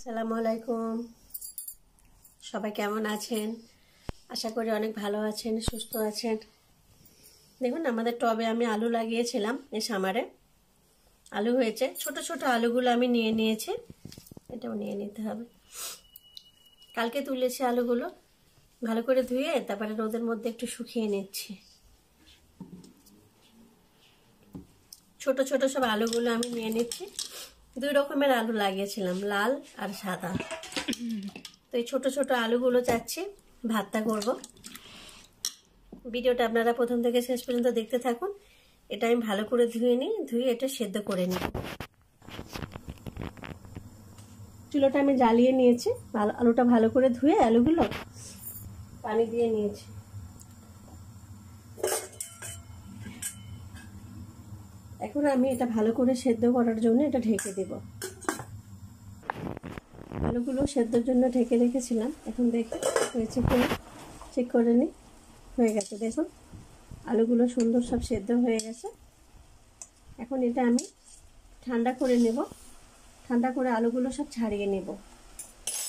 আসসালামু আলাইকুম। সবাই কেমন আছেন? আশা করি অনেক ভালো আছেন, সুস্থ আছেন। দেখুন, আমাদের টবে আমি আলু লাগিয়েছিলাম, এই সামারে আলু হয়েছে। ছোট ছোট আলুগুলো আমি নিয়ে নিয়েছি, এটাও নিয়ে নিতে হবে। কালকে তুলেছি আলুগুলো, ভালো করে ধুয়ে তারপরে রোদের মধ্যে একটু শুকিয়ে নিচ্ছি। ছোট ছোট সব আলুগুলো আমি নিয়ে নিচ্ছি। দুই রকমের আলু লাগিয়েছিলাম, লাল আর সাদা। তো এই ছোট ছোট আলুগুলো চাচ্ছি ভর্তা করব। ভিডিওটা আপনারা প্রথম থেকে শেষ পর্যন্ত দেখতে থাকুন। এটা আমি ভালো করে ধুয়ে নিই, ধুয়ে এটা সেদ্ধ করে নিই। চুলোটা আমি জ্বালিয়ে নিয়েছি, আলুটা ভালো করে ধুয়ে আলুগুলো পানি দিয়ে নিয়েছি। এখন আমি এটা ভালো করে সেদ্ধ করার জন্য এটা ঢেকে দেব। আলুগুলো সেদ্ধর জন্য ঢেকে রেখেছিলাম, এখন দেখি হয়েছে কিনা চেক করে নিই। হয়ে গেছে, দেখুন আলুগুলো সুন্দর সব সেদ্ধ হয়ে গেছে। এখন এটা আমি ঠান্ডা করে নেব, ঠান্ডা করে আলুগুলো সব ছাড়িয়ে নেব।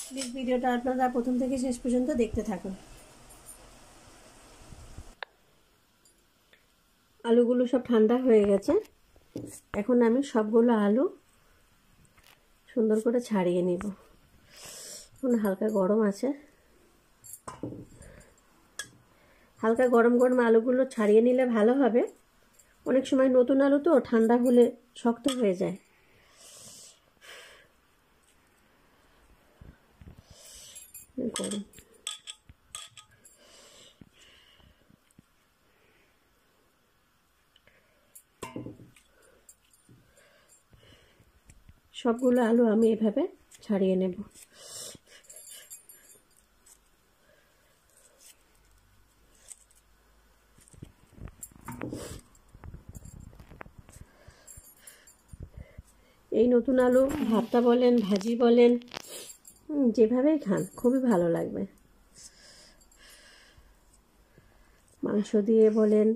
প্লিজ ভিডিওটা আপনারা প্রথম থেকে শেষ পর্যন্ত দেখতে থাকুন। আলুগুলো সব ঠান্ডা হয়ে গেছে, এখন আমি সবগুলো আলু সুন্দর করে ছাড়িয়ে নেব। এখন হালকা গরম আছে, হালকা গরম গরম আলুগুলো ছাড়িয়ে নিলে ভালো হবে। অনেক সময় নতুন আলু তো ঠান্ডা হলে শক্ত হয়ে যায়। গরম সবগুলো আলু আমি এভাবে ছাড়িয়ে নেব। এই নতুন আলু ভর্তা বলেন, ভাজি বলেন, যেভাবেই খান খুবই ভালো লাগবে। মাংস দিয়ে বলেন,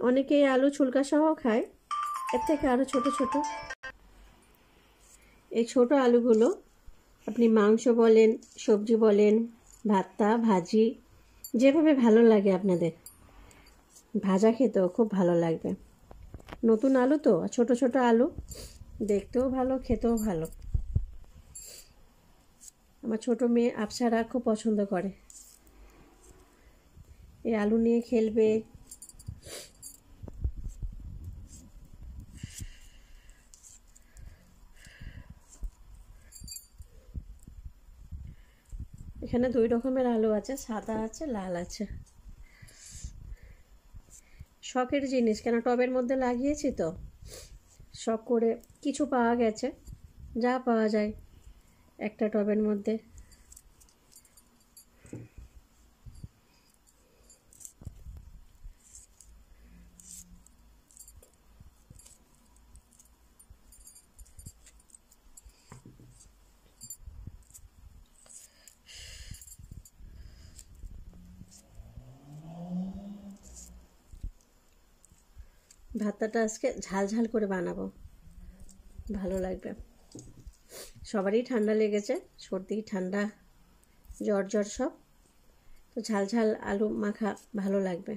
অনেকেই আলু ছুলকা সহ খায়, এর থেকে আরো ছোট ছোট। এই ছোট আলুগুলো আপনি মাংস বলেন, সবজি বলেন, ভর্তা, ভাজি, যেভাবে ভালো লাগে আপনাদের, ভাজা খেতেও খুব ভালো লাগবে। নতুন আলু তো, ছোট ছোট আলু, দেখতেও ভালো, খেতেও ভালো। আমার ছোট মেয়ে আফসারা খুব পছন্দ করে, এই আলু নিয়ে খেলবে। এখানে দুই রকমের আলু আছে, সাদা আছে, লাল আছে। শখের জিনিস, কেন টবের মধ্যে লাগিয়েছি তো, শখ করে কিছু পাওয়া গেছে, যা পাওয়া যায় একটা টবের মধ্যে। ভাতটা আজকে ঝাল ঝাল করে বানাবো, ভালো লাগবে। সবারই ঠান্ডা লেগেছে, সর্দি ঠান্ডা জ্বর জ্বর সব, তো ঝাল ঝাল আলু মাখা ভালো লাগবে।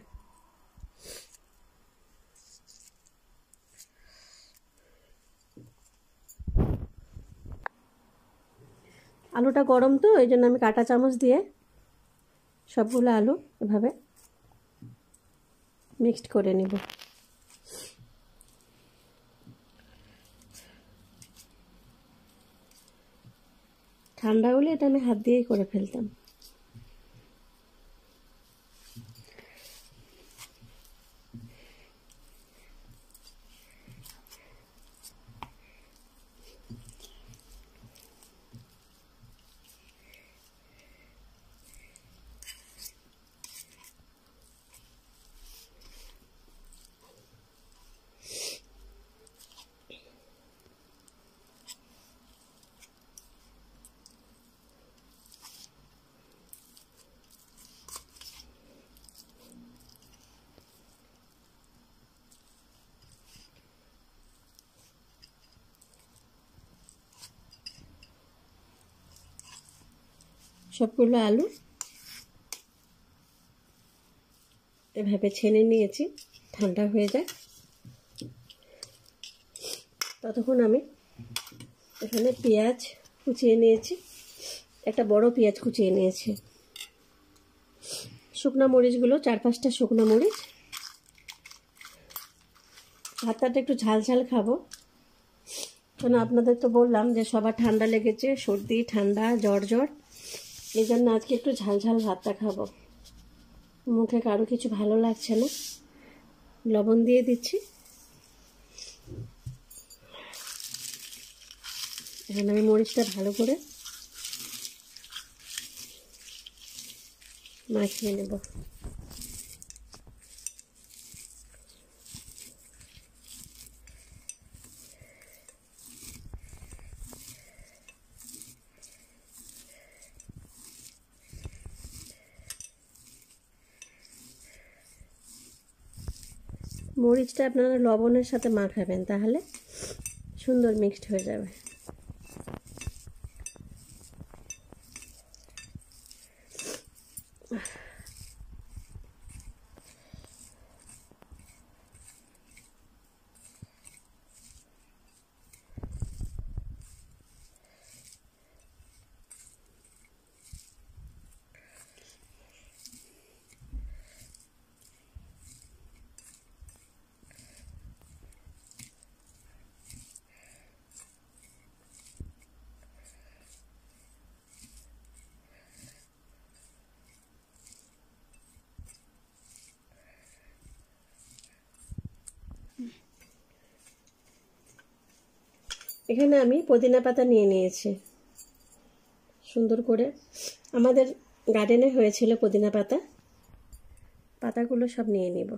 আলুটা গরম তো, এই জন্য আমি কাঁটা চামচ দিয়ে সবগুলো আলু এভাবে মিক্সড করে নেব। ঠান্ডা হলে এটা আমি হাত দিয়েই করে ফেলতাম। সবগুলো আলু এভাবে ছেনে নিয়েছি, ঠান্ডা হয়ে যায় ততক্ষণ আমি এখানে পেঁয়াজ কুচিয়ে নিয়েছি, একটা বড় পেঁয়াজ কুচিয়ে নিয়েছি, শুকনো মরিচগুলো 4-5টা শুকনো মরিচ। ভাতটা একটু ঝাল ঝাল খাবো, কারণ আপনাদের তো বললাম যে সবার ঠান্ডা লেগেছে, সর্দি ঠান্ডা জ্বর জ্বর, এই জন্য আজকে একটু ঝাল ঝাল ভাতটা খাবো। মুখে কারো কিছু ভালো লাগছে না, লবণ দিয়ে দিচ্ছি। এখানে আমি মরিচটা ভালো করে মাখিয়ে নেব। মরিচটা আপনারা লবণের সাথে মাখাবেন, তাহলে সুন্দর মিক্সড হয়ে যাবে। এখানে আমি পুদিনা পাতা নিয়ে নিয়েছি সুন্দর করে, আমাদের গার্ডেনে হয়েছিল পুদিনা পাতা, পাতাগুলো সব নিয়ে নিব।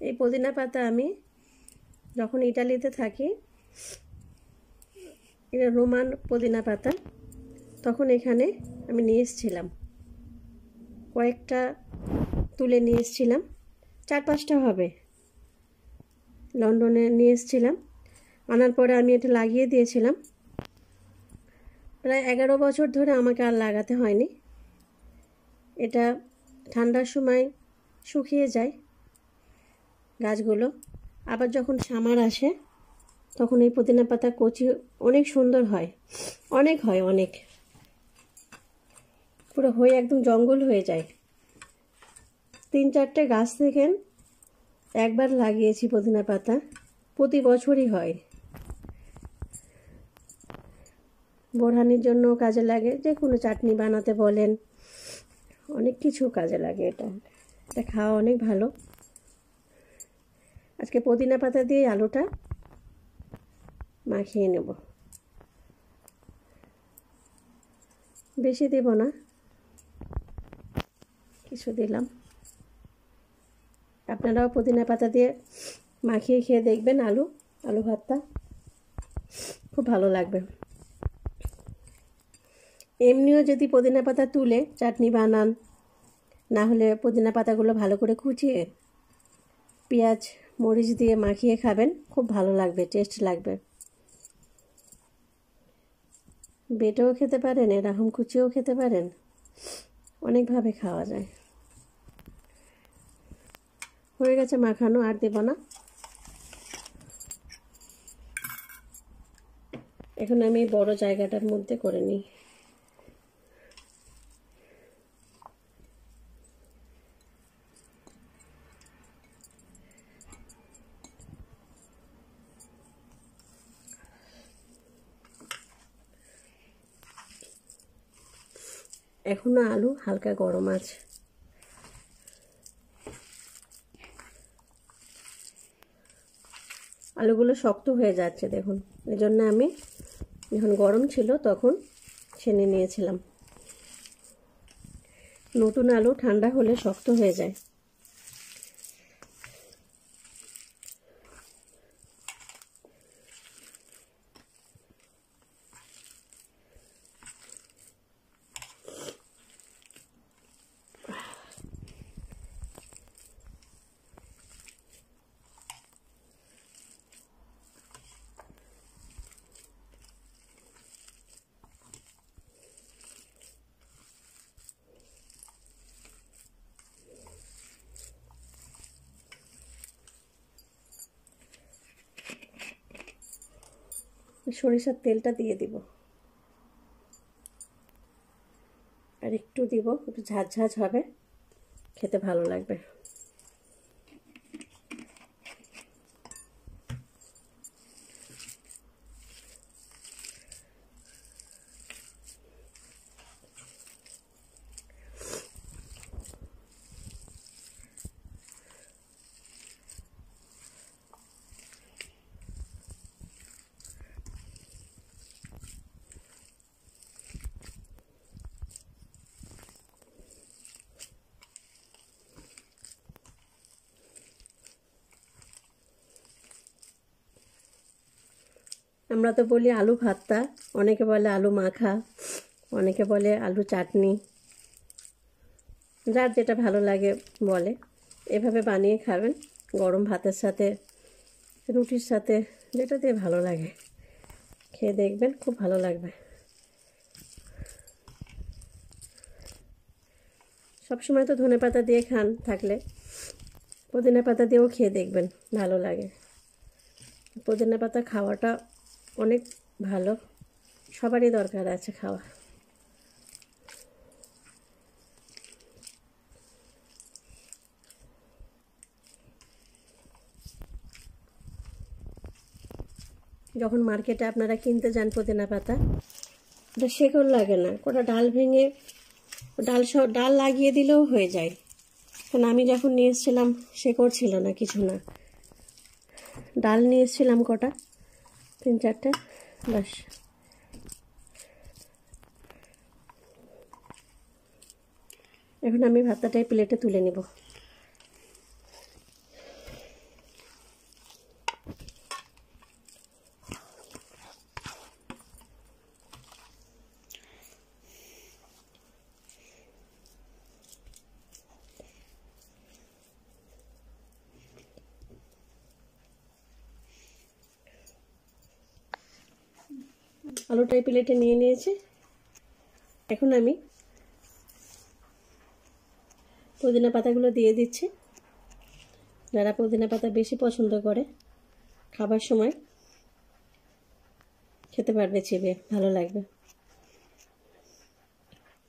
এই পুদিনা পাতা আমি যখন ইটালিতে থাকি, এটা রোমান পুদিনা পাতা, তখন এখানে আমি নিয়ে এসেছিলাম, কয়েকটা তুলে নিয়ে এসেছিলাম, 4-5টা হবে, লন্ডনে নিয়ে এসেছিলাম। আনার পরে আমি এটা লাগিয়ে দিয়েছিলাম, প্রায় 11 বছর ধরে আমাকে আর লাগাতে হয়নি। এটা ঠান্ডার সময় শুকিয়ে যায় গাছগুলো, আবার যখন সামার আসে তখন এই পুদিনা পাতা কচি অনেক সুন্দর হয়, অনেক হয়, অনেক পুরো হয়ে একদম জঙ্গল হয়ে যায়। 3-4টে গাছ থেকে একবার লাগিয়েছি পুদিনা পাতা, প্রতি বছরই হয়। বোরহানির জন্য কাজে লাগে, যে কোনো চাটনি বানাতে বলেন, অনেক কিছু কাজে লাগে। এটা খাওয়া অনেক ভালো। আজকে পুদিনা পাতা দিয়ে আলুটা মাখিয়ে নেব, বেশি দেব না, কিছু দিলাম। আপনারাও পুদিনা পাতা দিয়ে মাখিয়ে খেয়ে দেখবেন আলু ভাতটা, খুব ভালো লাগবে। এমনিও যদি পুদিনা পাতা তুলে চাটনি বানান, না হলে পুদিনা পাতাগুলো ভালো করে কুচিয়ে পেঁয়াজ মরিচ দিয়ে মাখিয়ে খাবেন, খুব ভালো লাগবে, টেস্ট লাগবে। বেটেও খেতে পারেন, এরকম কুচিয়েও খেতে পারেন, অনেকভাবে খাওয়া যায়। হয়ে গেছে মাখানো, আর দেব না। এখন আমি বড় জায়গাটার মধ্যে করে নিই। এখনো আলু হালকা গরম আছে। আলুগুলো শক্ত হয়ে যাচ্ছে দেখুন, এজন্য আমি যখন গরম ছিল তখন ছেনে নিয়েছিলাম। নতুন আলু ঠান্ডা হলে শক্ত হয়ে যায়। সরিষার তেলটা দিয়ে দিব, আর একটু দিব, একটু ঝাঁঝ হবে, খেতে ভালো লাগবে। আমরা তো বলি আলু ভর্তা, অনেকে বলে আলু মাখা, অনেকে বলে আলু চাটনি, যার যেটা ভালো লাগে বলে। এভাবে বানিয়ে খাবেন গরম ভাতের সাথে, রুটির সাথে, যেটা দিয়ে ভালো লাগে খেয়ে দেখবেন, খুব ভালো লাগবে। সবসময় তো ধনেপাতা দিয়ে খান, থাকলে পুদিনা পাতা দিয়েও খেয়ে দেখবেন, ভালো লাগে। পুদিনা পাতা খাওয়াটা অনেক ভালো, সবারই দরকার আছে খাওয়া। যখন মার্কেটে আপনারা কিনতে যান পুদিনা পাতা, ওটা শেকড় লাগে না, ওটা ডাল ভেঙে ডাল লাগিয়ে দিলেও হয়ে যায়। কারণ আমি যখন নিয়ে এসেছিলাম শেকড় ছিল না, কিছু না, ডাল নিয়ে এসেছিলাম কটা, 3-4টে, বাস। এখন আমি ভাতটাই প্লেটে তুলে নিব। আলুটাই প্লেটে নিয়ে নিয়েছি। এখন আমি পুদিনা পাতাগুলো দিয়ে দিচ্ছি। যারা পুদিনা পাতা বেশি পছন্দ করে, খাবার সময় খেতে পারবে, চিবিয়ে ভালো লাগবে।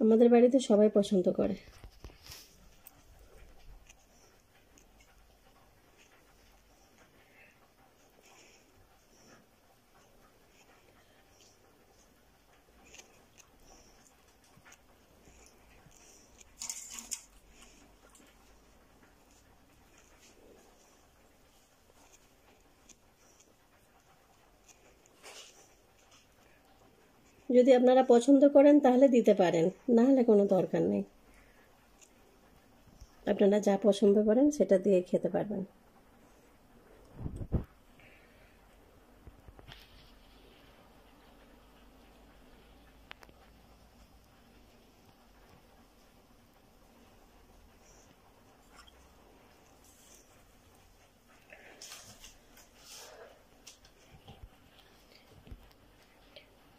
আমাদের বাড়িতে সবাই পছন্দ করে। যদি আপনারা পছন্দ করেন তাহলে দিতে পারেন, না হলে কোনো দরকার নেই। আপনারা যা পছন্দ করেন সেটা দিয়ে খেতে পারবেন।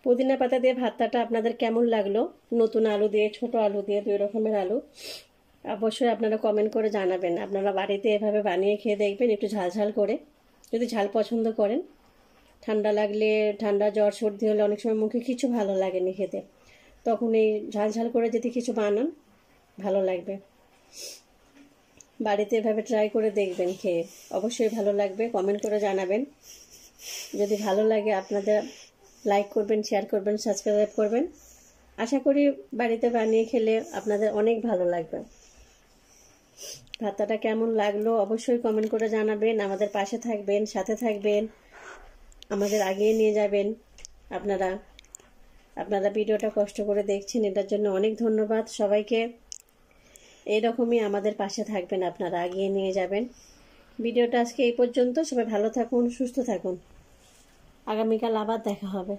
পুদিনা পাতা দিয়ে ভর্তাটা আপনাদের কেমন লাগলো? নতুন আলু দিয়ে, ছোট আলু দিয়ে, 2 রকমের আলু, অবশ্যই আপনারা কমেন্ট করে জানাবেন। আপনারা বাড়িতে এভাবে বানিয়ে খেয়ে দেখবেন, একটু ঝাল করে, যদি ঝাল পছন্দ করেন। ঠান্ডা লাগলে, ঠান্ডা জ্বর সর্দি হলে অনেক সময় মুখে কিছু ভালো লাগেনি খেতে, তখন এই ঝাল করে যদি কিছু বানান, ভালো লাগবে। বাড়িতে এভাবে ট্রাই করে দেখবেন, খেয়ে অবশ্যই ভালো লাগবে, কমেন্ট করে জানাবেন। যদি ভালো লাগে আপনাদের লাইক করবেন, শেয়ার করবেন, সাবস্ক্রাইব করবেন। আশা করি বাড়িতে বানিয়ে খেলে আপনাদের অনেক ভালো লাগবে। ভর্তাটা কেমন লাগলো অবশ্যই কমেন্ট করে জানাবেন। আমাদের পাশে থাকবেন, সাথে থাকবেন, আমাদের আগিয়ে নিয়ে যাবেন। আপনারা ভিডিওটা কষ্ট করে দেখছেন, এটার জন্য অনেক ধন্যবাদ সবাইকে। এইরকমই আমাদের পাশে থাকবেন, আপনারা আগিয়ে নিয়ে যাবেন। ভিডিওটা আজকে এই পর্যন্ত। সবাই ভালো থাকুন, সুস্থ থাকুন। আগামীকাল আবার দেখা হবে।